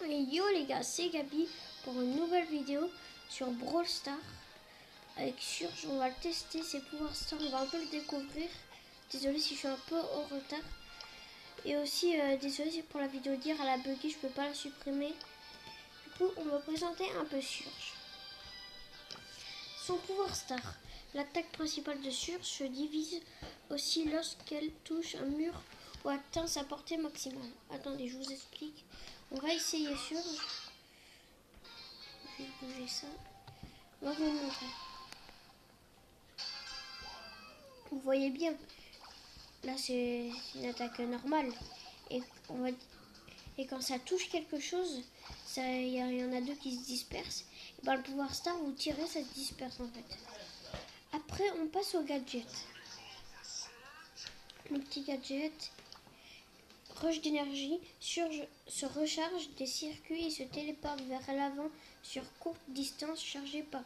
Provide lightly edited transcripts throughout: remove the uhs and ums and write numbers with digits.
Et yo les gars, c'est Gabi pour une nouvelle vidéo sur Brawl Stars avec Surge. On va le tester, ses pouvoirs stars, on va un peu le découvrir. Désolé si je suis un peu en retard. Et aussi, désolé pour la vidéo d'hier, elle a bugué, je peux pas la supprimer. Du coup, on va présenter un peu Surge. Son pouvoir star. L'attaque principale de Surge se divise aussi lorsqu'elle touche un mur ou atteint sa portée maximale. Attendez, je vous explique. On va essayer Surge. Je vais bouger ça. On va vous montrer. Vous voyez bien. Là, c'est une attaque normale. Et, quand ça touche quelque chose, il y en a deux qui se dispersent. Et ben, le pouvoir star, vous tirez, ça se disperse en fait. Après, on passe au gadget. Le petit gadget. Rush d'énergie, Surge se recharge des circuits et se téléporte vers l'avant sur courte distance chargée par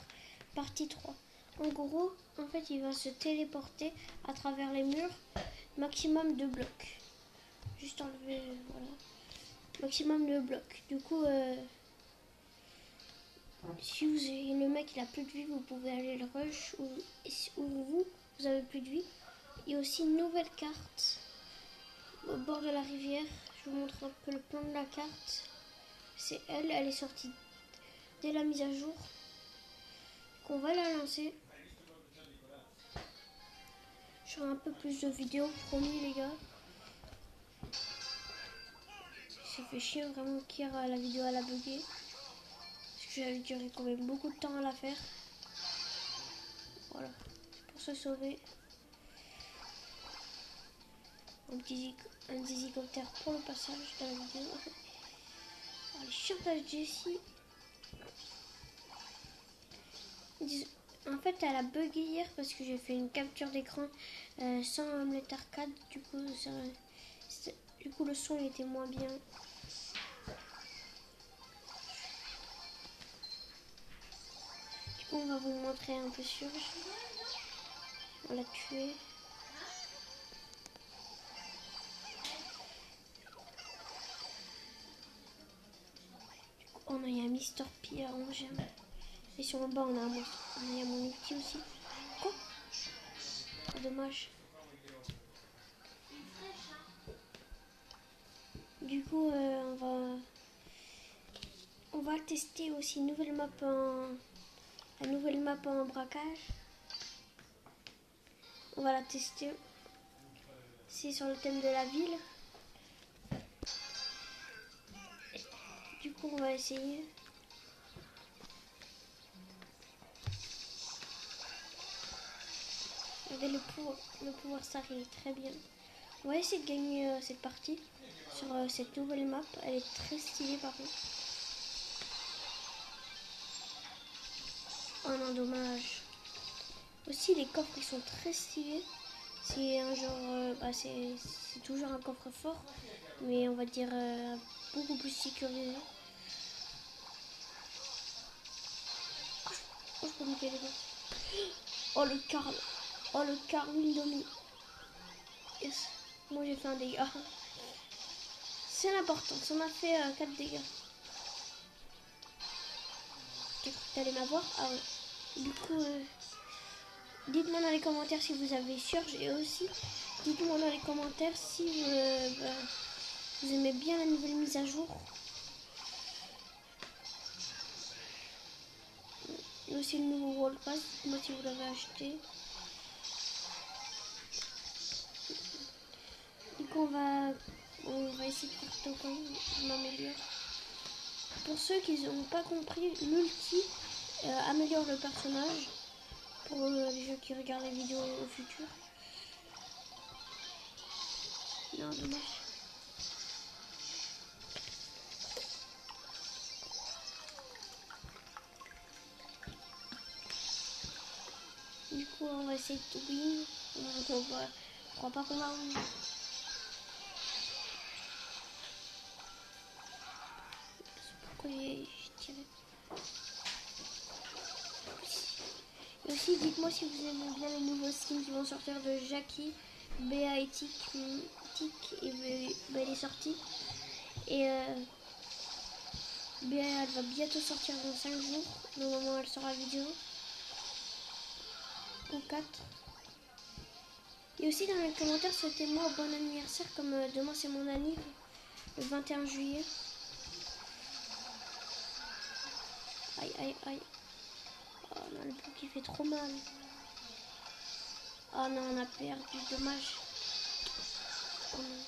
partie 3. En gros, en fait, il va se téléporter à travers les murs, maximum de blocs. Juste enlever, voilà. Maximum de blocs. Du coup, si le mec il a plus de vie, vous pouvez aller le rush ou vous avez plus de vie. Il y a aussi une nouvelle carte au bord de la rivière. Je vous montre un peu le plan de la carte. C'est elle est sortie dès la mise à jour. Donc on va la lancer. Je ferai un peu plus de vidéos, promis les gars. Ça fait chier vraiment qu'hier la vidéo elle a bugué. Parce que j'avais duré quand même beaucoup de temps à la faire. Voilà, pour se sauver. Un petit hélicoptère pour le passage de la vidéo. Allez, chantage Jessie. En fait, elle a bugué hier parce que j'ai fait une capture d'écran sans omelette arcade. Du coup, le son il était moins bien. Du coup, on va vous montrer un peu Surge. On l'a tué. On a un Mister P à 11 gemmes. Et sur le bas, on a un monstre. Il y a mon ulti aussi. Quoi? Oh, dommage. Du coup, on va tester aussi une nouvelle map en braquage. On va la tester. C'est sur le thème de la ville. Du coup, on va essayer. Le pouvoir star il est très bien. On va essayer de gagner cette partie sur cette nouvelle map. Elle est très stylée par contre. Oh non, dommage. Aussi, les coffres ils sont très stylés. C'est un genre, c'est toujours un coffre fort, mais on va dire beaucoup plus sécurisé. Oh, je peux me les gars. Oh le Karl. Oh le Karl Windomi. Yes. Moi j'ai fait un dégât. C'est l'important. Ça m'a fait 4 dégâts. T'allais m'avoir? Ah ouais. Du coup, dites-moi dans les commentaires si vous avez Surge. Et aussi, dites-moi dans les commentaires si vous aimez bien la nouvelle mise à jour. Et aussi le nouveau World Pass. Dites-moi si vous l'avez acheté. Du coup, on va essayer de faire tout comme je m'améliore. Pour ceux qui n'ont pas compris, l'ulti améliore le personnage. Pour les gens qui regardent les vidéos au futur. Non, dommage. Du coup, on va essayer de tout win. Je crois pas qu'on va win. Pourquoi j'ai tiré? Et aussi, dites-moi si vous aimez bien les nouveaux skins qui vont sortir de Jackie, Béa et Tic. Il est sorti. Et elle va bientôt sortir dans 5 jours. Au moment où elle sera vidéo. Ou 4. Et aussi dans les commentaires, souhaitez-moi bon anniversaire, comme demain c'est mon anniversaire, le 21 juillet. Aïe, aïe, aïe. Oh non, le bouc qui fait trop mal. Oh non, on a perdu, dommage. Oh non.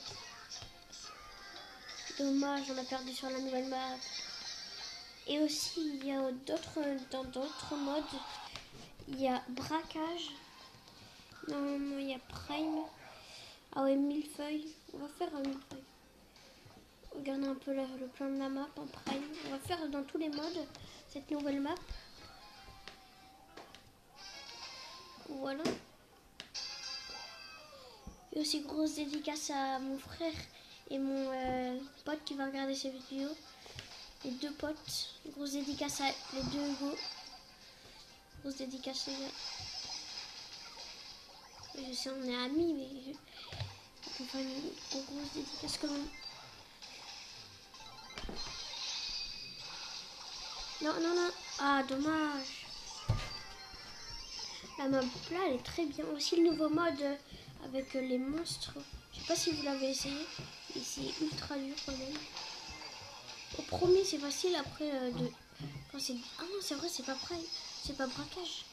Dommage, on a perdu sur la nouvelle map. Et aussi, il y a dans d'autres modes, il y a braquage. Normalement, il y a prime. Ah ouais, millefeuille. On va faire un millefeuille. Regardez un peu le plan de la map en prime. On va faire dans tous les modes cette nouvelle map. Voilà. Et aussi grosse dédicace à mon frère et mon pote qui va regarder ces vidéos. Les deux potes. Grosse dédicace à les deux Hugo. Grosse dédicace les gars. Je sais on est amis mais on va faire une grosse dédicace quand même. Non, non, non. Ah dommage. La map là elle est très bien. Aussi le nouveau mode avec les monstres. Je sais pas si vous l'avez essayé. Mais c'est ultra dur quand même. Au premier c'est facile, après quand c'est. Ah non c'est vrai c'est pas prime. C'est pas braquage.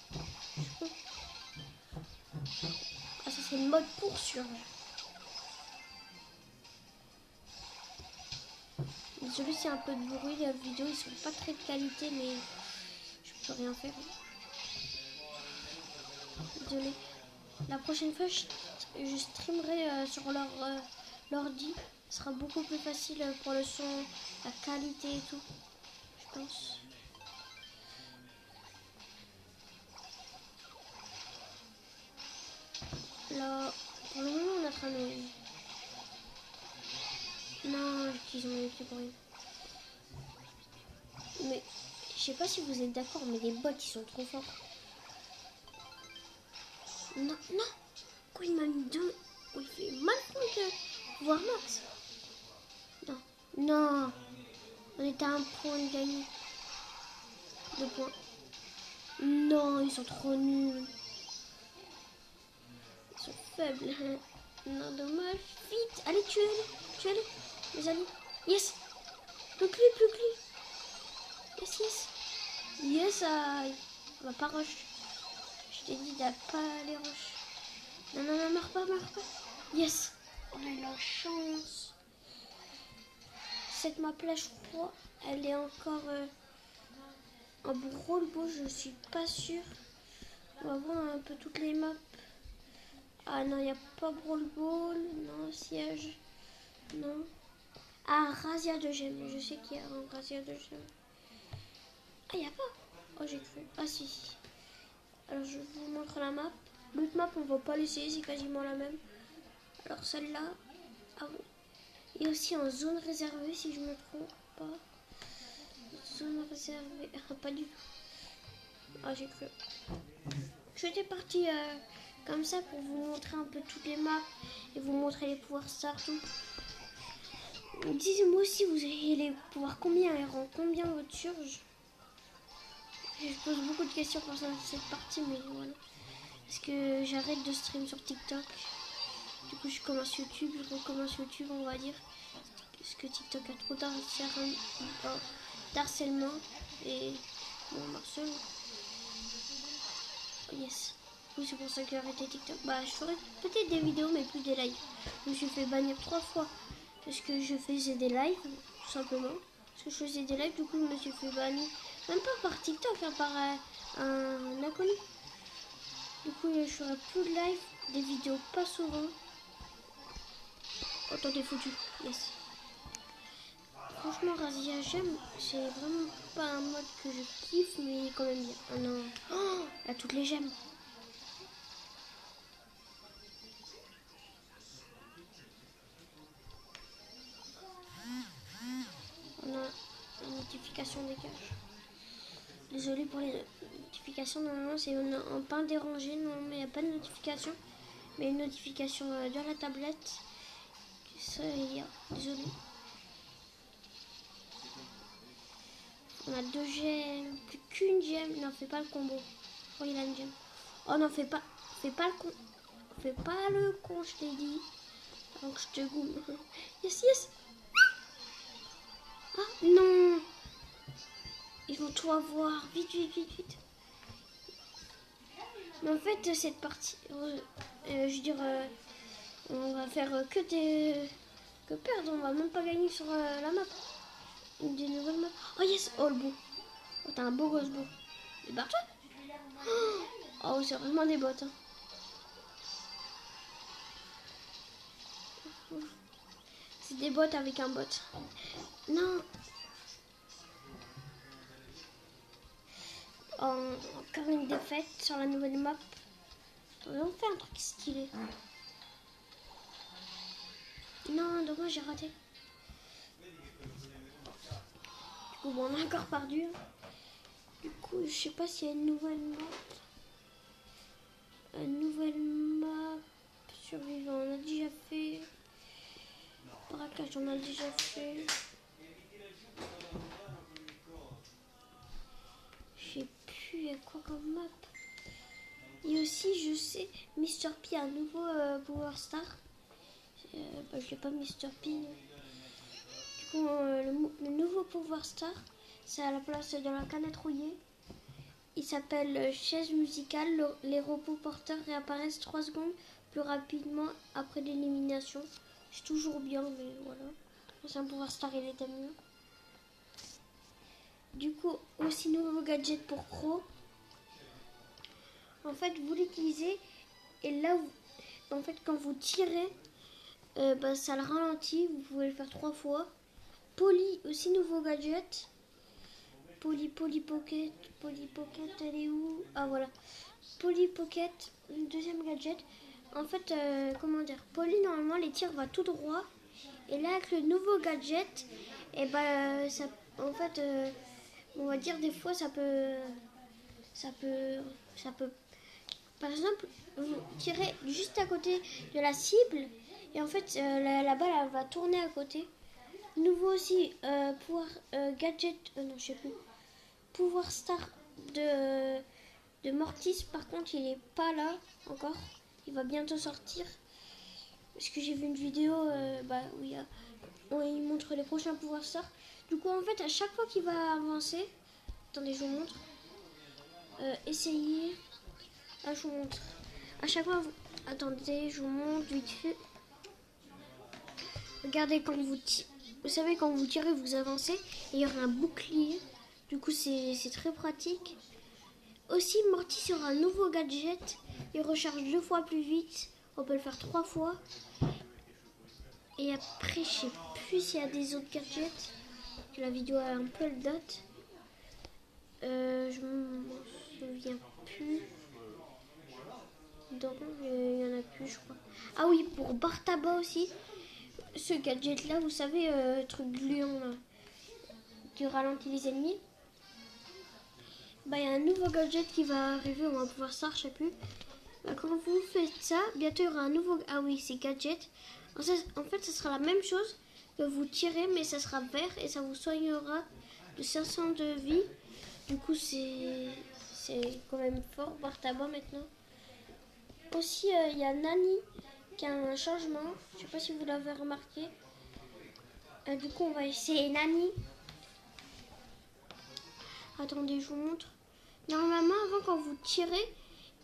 Ah ça c'est le mode poursuivre. Désolé c'est un peu de bruit, les vidéos ils sont pas très de qualité mais je peux rien faire. Désolé. La prochaine fois je streamerai sur leur l'ordi. Ce sera beaucoup plus facile pour le son, la qualité et tout. Je pense. Là, pour le moment on est en train de... Non, qu'ils ont été pour rien. Mais je sais pas si vous êtes d'accord, mais les bots ils sont trop forts. Non, non. Quoi il m'a mis deux. Oh, il fait mal contre voir Max. Non, non. On était à un point de gagner. 2 points. Non, ils sont trop nuls. Ils sont faibles. Non, dommage. Vite, allez, tuez-les, les amis. Yes. Plus que lui, plus que lui. Yes, yes. Yes, aïe. On va pas rush. Je t'ai dit de pas aller rush. Non, non, non, meurs pas. Yes. On a eu la chance. Cette map là, je crois, elle est encore en brawl ball, je suis pas sûre. On va voir un peu toutes les maps. Ah non, il n'y a pas brawl ball. Non, siège. Non. Ah, razzia de gemmes. Je sais qu'il y a un razzia de gemmes. Ah, il n'y a pas. Oh, j'ai cru. Ah, si. Alors, je vous montre la map. L'autre map, on va pas l'essayer, c'est quasiment la même. Alors, celle-là. Ah oui. Et aussi en zone réservée, si je me trompe pas. Zone réservée. Ah, pas du tout. Ah, j'ai cru. J'étais partie comme ça pour vous montrer un peu toutes les maps et vous montrer les pouvoirs stars, tout. Dites-moi aussi, vous avez les pouvoirs combien et rend combien votre surge. Je pose beaucoup de questions pour cette partie, mais voilà. Parce que j'arrête de stream sur TikTok. Du coup, je commence YouTube, je recommence YouTube, on va dire. Parce que TikTok a trop d'harcèlement et bon, Marcel. Oh, yes. Oui, c'est pour ça que j'ai arrêté TikTok. Bah, je ferai peut-être des vidéos, mais plus des lives. Je me suis fait bannir 3 fois. Parce que je faisais des lives, tout simplement. Parce que je faisais des lives, du coup, je me suis fait bannir. Même pas par TikTok, hein, par un inconnu. Du coup, je ferai plus de live, des vidéos pas souvent. Oh, t'es foutu. Yes. Franchement, Razia, j'aime. C'est vraiment pas un mode que je kiffe, mais il est quand même bien. Oh non. Oh, là, toutes les gemmes. On a une notification dégage. Désolé pour les notifications. Normalement, c'est en pas dérangé. Normalement, il n'y a pas de notification. Mais une notification de la tablette. Ça, il y a. Désolé. On a 2 gemmes, plus qu'une gemme. Non, fais pas le combo. Oh, il a une gemme. Oh non, fais pas le con. Fais pas le con, je t'ai dit. Avant que je te goume. Yes, yes. Ah, non. Ils vont tout avoir. Vite, vite, vite, vite. Mais en fait, cette partie... je veux dire... on va faire que perdre. On va même pas gagner sur la map. Des nouvelles maps. Oh, yes. Oh, le beau. Oh, t'as un beau gosse beau. Et barre-toi. Oh, c'est vraiment des bots. Hein. C'est des bots avec un bot. Non. Oh, encore une défaite sur la nouvelle map. On fait un truc stylé. Non, dommage, j'ai raté. Du coup, bon, on a encore perdu. Du coup, je sais pas s'il y a une nouvelle map. Une nouvelle map. Survivant, on a déjà fait. Braquage, on a déjà fait. Je sais plus, il y a quoi comme map. Et aussi, je sais, Mr. P a un nouveau Power Star. Je l'ai pas Mr. P. Du coup, le nouveau Power Star, c'est à la place de la canette rouillée. Il s'appelle chaise musicale. Les robots porteurs réapparaissent 3 secondes plus rapidement après l'élimination. C'est toujours bien, mais voilà. C'est un Power Star, il était mieux. Du coup, aussi nouveau gadget pour Crow. En fait, vous l'utilisez et là, en fait, quand vous tirez, ça le ralentit. Vous pouvez le faire 3 fois. Poly, aussi nouveau gadget. Poly Pocket, elle est où? Ah voilà. Poly Pocket, deuxième gadget. En fait, comment dire, Poly, normalement, les tirs vont tout droit. Et là, avec le nouveau gadget, et ça, en fait, on va dire des fois, ça peut, par exemple, vous tirez juste à côté de la cible, et en fait, la balle, elle va tourner à côté. Nouveau aussi, pouvoir gadget, non, je sais plus. Pouvoir star de Mortis, par contre il est pas là encore, il va bientôt sortir parce que j'ai vu une vidéo où il montre les prochains pouvoirs stars. Du coup en fait à chaque fois qu'il va avancer, attendez je vous montre, essayez, je vous montre, à chaque fois attendez je vous montre vite fait, regardez quand vous savez quand vous tirez vous avancez et il y aura un bouclier, du coup c'est très pratique. Aussi, Mortis aura un nouveau gadget. Il recharge 2 fois plus vite. On peut le faire 3 fois. Et après, je sais plus s'il y a des autres gadgets. La vidéo a un peu de date. Je m'en souviens plus. Donc, il y en a plus, je crois. Ah oui, pour Bartaba aussi. Ce gadget-là, vous savez, truc gluant là, qui ralentit les ennemis. Il y a un nouveau gadget qui va arriver, on va pouvoir ça, je sais plus. Quand vous faites ça, bientôt il y aura un nouveau... Ah oui, c'est gadget. En fait, ce sera la même chose que vous tirez, mais ça sera vert et ça vous soignera de 500 de vie. Du coup, c'est quand même fort, Bartaba maintenant. Aussi, il y a Nani qui a un changement. Je sais pas si vous l'avez remarqué. Du coup, on va essayer Nani. Attendez, je vous montre. Normalement, avant quand vous tirez,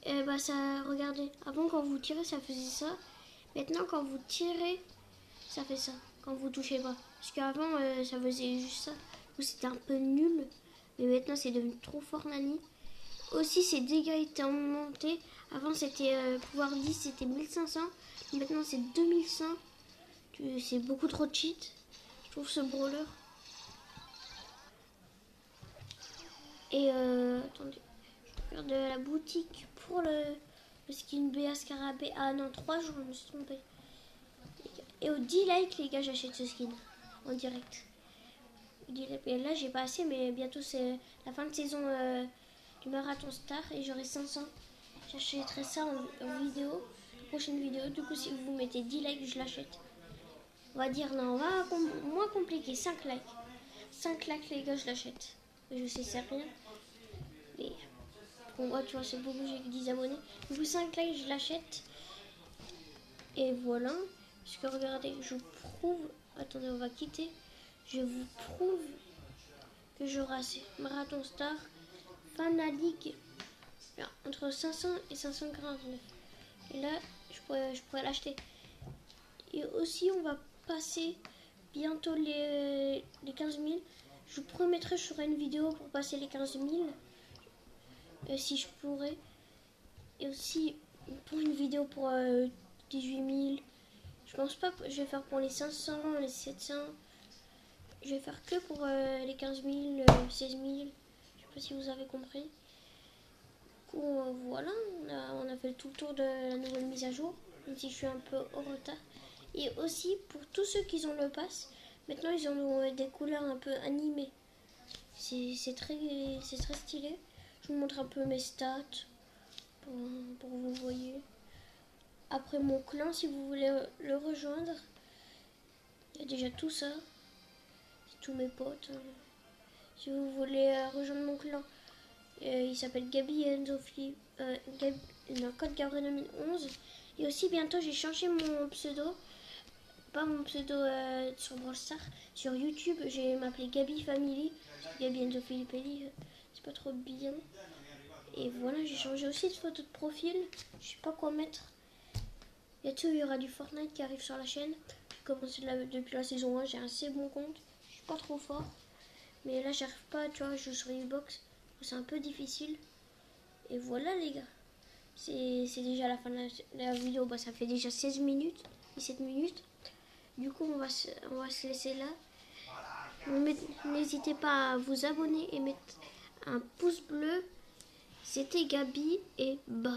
regardez, avant quand vous tirez, ça faisait ça. Maintenant, quand vous tirez, ça fait ça. Quand vous touchez pas. Parce qu'avant, ça faisait juste ça. C'était un peu nul. Mais maintenant, c'est devenu trop fort, Nani. Aussi, ses dégâts étaient montés. Avant, c'était pouvoir 10, c'était 1500. Maintenant, c'est 2100. C'est beaucoup trop cheat. Je trouve ce brawler. Et attendez, je regarde la boutique pour le skin BA Scarabée. Ah non, 3 jours, je me suis trompée. Et au 10 likes, les gars, j'achète ce skin en direct. Et là, j'ai pas assez, mais bientôt c'est la fin de saison du marathon star et j'aurai 500. J'achèterai ça en vidéo, prochaine vidéo. Du coup, si vous mettez 10 likes, je l'achète. On va dire, non, on va moins compliqué, 5 likes. 5 likes, les gars, je l'achète. Je sais, c'est rien. Mais pour moi, tu vois, c'est beaucoup, j'ai que 10 abonnés. Du coup, 5 likes, je l'achète. Et voilà. Parce que regardez, je vous prouve. Attendez, on va quitter. Je vous prouve que j'aurai assez. Marathon Star, Fana League, entre 500 et 549. Et là, je pourrais l'acheter. Et aussi, on va passer bientôt les 15 000. Je vous promettrai, je ferai une vidéo pour passer les 15 000. Si je pourrais. Et aussi, pour une vidéo pour 18 000. Je pense pas que je vais faire pour les 500, les 700. Je vais faire que pour les 15 000, 16 000. Je sais pas si vous avez compris. Du coup, voilà, on a fait tout le tour de la nouvelle mise à jour. Même si je suis un peu en retard. Et aussi, pour tous ceux qui ont le pass, maintenant ils ont des couleurs un peu animées. C'est très stylé. Je vous montre un peu mes stats pour que vous voyez. Après mon clan, si vous voulez le rejoindre, il y a déjà tout ça. C'est tous mes potes. Si vous voulez rejoindre mon clan, il s'appelle Gabi et Enzofi. Code Gabriel 2011. Et aussi bientôt j'ai changé mon pseudo. Pas mon pseudo sur Brawl Stars. Sur YouTube, j'ai m'appelé Gabi Family. Gabi Enzofi Pelli, c'est pas trop bien. Et voilà, j'ai changé aussi de photo de profil. Je sais pas quoi mettre. Bientôt il y aura du Fortnite qui arrive sur la chaîne. J'ai commencé depuis la saison 1, j'ai un assez bon compte. Je suis pas trop fort. Mais là j'arrive pas, tu vois, je joue sur Xbox. C'est un peu difficile. Et voilà les gars. C'est déjà la fin de la vidéo. Bah, ça fait déjà 16 minutes, 17 minutes. Du coup on va se laisser là. N'hésitez pas à vous abonner et mettre un pouce bleu. C'était Gabi et bye.